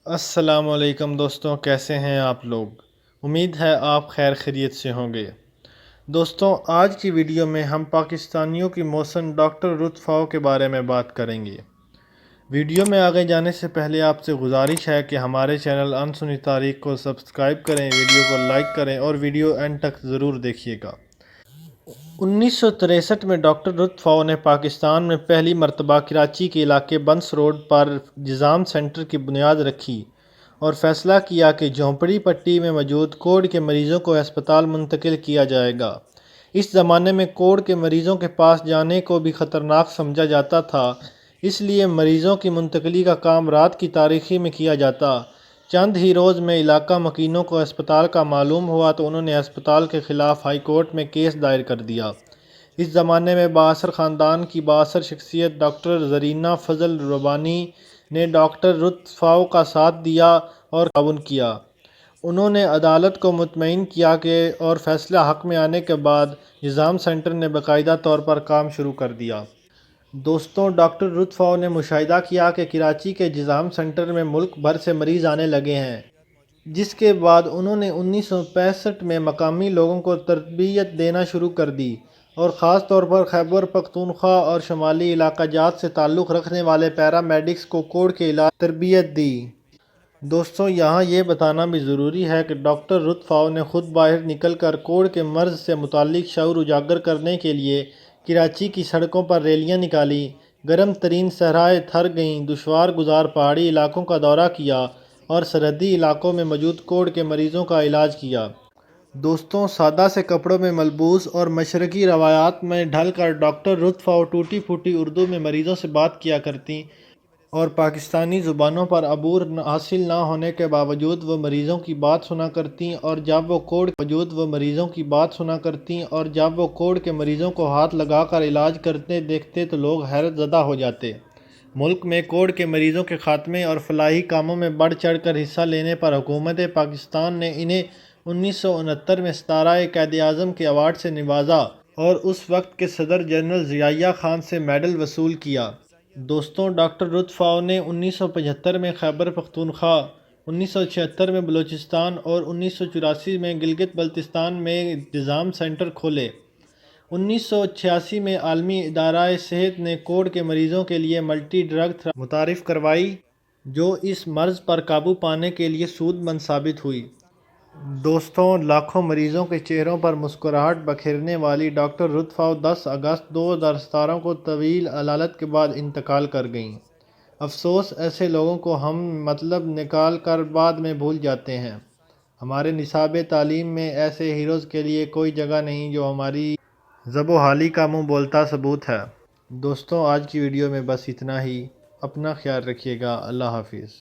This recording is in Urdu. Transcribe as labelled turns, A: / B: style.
A: السلام علیکم دوستوں، کیسے ہیں آپ لوگ؟ امید ہے آپ خیر خیریت سے ہوں گے۔ دوستوں، آج کی ویڈیو میں ہم پاکستانیوں کی موسن ڈاکٹر رت فاؤ کے بارے میں بات کریں گے۔ ویڈیو میں آگے جانے سے پہلے آپ سے گزارش ہے کہ ہمارے چینل انسنی تاریخ کو سبسکرائب کریں، ویڈیو کو لائک کریں اور ویڈیو اینڈ تک ضرور دیکھیے گا۔ 1963 میں ڈاکٹر رت فاؤ نے پاکستان میں پہلی مرتبہ کراچی کے علاقے بنس روڈ پر جزام سینٹر کی بنیاد رکھی اور فیصلہ کیا کہ جھونپڑی پٹی میں موجود کوڑ کے مریضوں کو ہسپتال منتقل کیا جائے گا۔ اس زمانے میں کوڑ کے مریضوں کے پاس جانے کو بھی خطرناک سمجھا جاتا تھا، اس لیے مریضوں کی منتقلی کا کام رات کی تاریکی میں کیا جاتا۔ چند ہی روز میں علاقہ مکینوں کو ہسپتال کا معلوم ہوا تو انہوں نے ہسپتال کے خلاف ہائی کورٹ میں کیس دائر کر دیا۔ اس زمانے میں بااثر خاندان کی بااثر شخصیت ڈاکٹر زرینہ فضل ربانی نے ڈاکٹر رت فاؤ کا ساتھ دیا اور تعاون کیا۔ انہوں نے عدالت کو مطمئن کیا کہ اور فیصلہ حق میں آنے کے بعد جزام سینٹر نے باقاعدہ طور پر کام شروع کر دیا۔ دوستوں، ڈاکٹر رت فاؤ نے مشاہدہ کیا کہ کراچی کے جزام سینٹر میں ملک بھر سے مریض آنے لگے ہیں، جس کے بعد انہوں نے 1965 میں مقامی لوگوں کو تربیت دینا شروع کر دی اور خاص طور پر خیبر پختونخوا اور شمالی علاقہ جات سے تعلق رکھنے والے پیرا میڈکس کو کوڑ کے علاج تربیت دی۔ دوستوں، یہاں یہ بتانا بھی ضروری ہے کہ ڈاکٹر رت فاؤ نے خود باہر نکل کر کوڑ کے مرض سے متعلق شعور اجاگر کرنے کے لیے کراچی کی سڑکوں پر ریلیاں نکالیں، گرم ترین صحرائے تھر گئیں، دشوار گزار پہاڑی علاقوں کا دورہ کیا اور سرحدی علاقوں میں موجود کوڑ کے مریضوں کا علاج کیا۔ دوستوں، سادہ سے کپڑوں میں ملبوس اور مشرقی روایات میں ڈھل کر ڈاکٹر رت فاؤ ٹوٹی پھوٹی اردو میں مریضوں سے بات کیا کرتیں اور پاکستانی زبانوں پر عبور حاصل نہ ہونے کے باوجود وہ مریضوں کی بات سنا کرتیں اور جب وہ کوڑ کے مریضوں کو ہاتھ لگا کر علاج کرتے دیکھتے تو لوگ حیرت زدہ ہو جاتے۔ ملک میں کوڑ کے مریضوں کے خاتمے اور فلاحی کاموں میں بڑھ چڑھ کر حصہ لینے پر حکومت پاکستان نے انہیں 1969 میں ستارہ قائد اعظم کے ایوارڈ سے نوازا اور اس وقت کے صدر جنرل ضیاء خان سے میڈل وصول کیا۔ دوستوں، ڈاکٹر رت فاؤ نے 1975 میں خیبر پختونخوا، 1976 میں بلوچستان اور 1984 میں گلگت بلتستان میں جزام سینٹر کھولے۔ 1986 میں عالمی ادارہ صحت نے کوڑ کے مریضوں کے لیے ملٹی ڈرگ تھراپی متعارف کروائی، جو اس مرض پر قابو پانے کے لیے سود مند ثابت ہوئی۔ دوستوں، لاکھوں مریضوں کے چہروں پر مسکراہٹ بکھیرنے والی ڈاکٹر رت فاؤ 10 اگست 2017 کو طویل علالت کے بعد انتقال کر گئیں۔ افسوس، ایسے لوگوں کو ہم نکال کر بعد میں بھول جاتے ہیں۔ ہمارے نصاب تعلیم میں ایسے ہیروز کے لیے کوئی جگہ نہیں جو ہماری زب و حالی کا منہ بولتا ثبوت ہے۔ دوستوں، آج کی ویڈیو میں بس اتنا ہی۔ اپنا خیال رکھیے گا۔ اللہ حافظ۔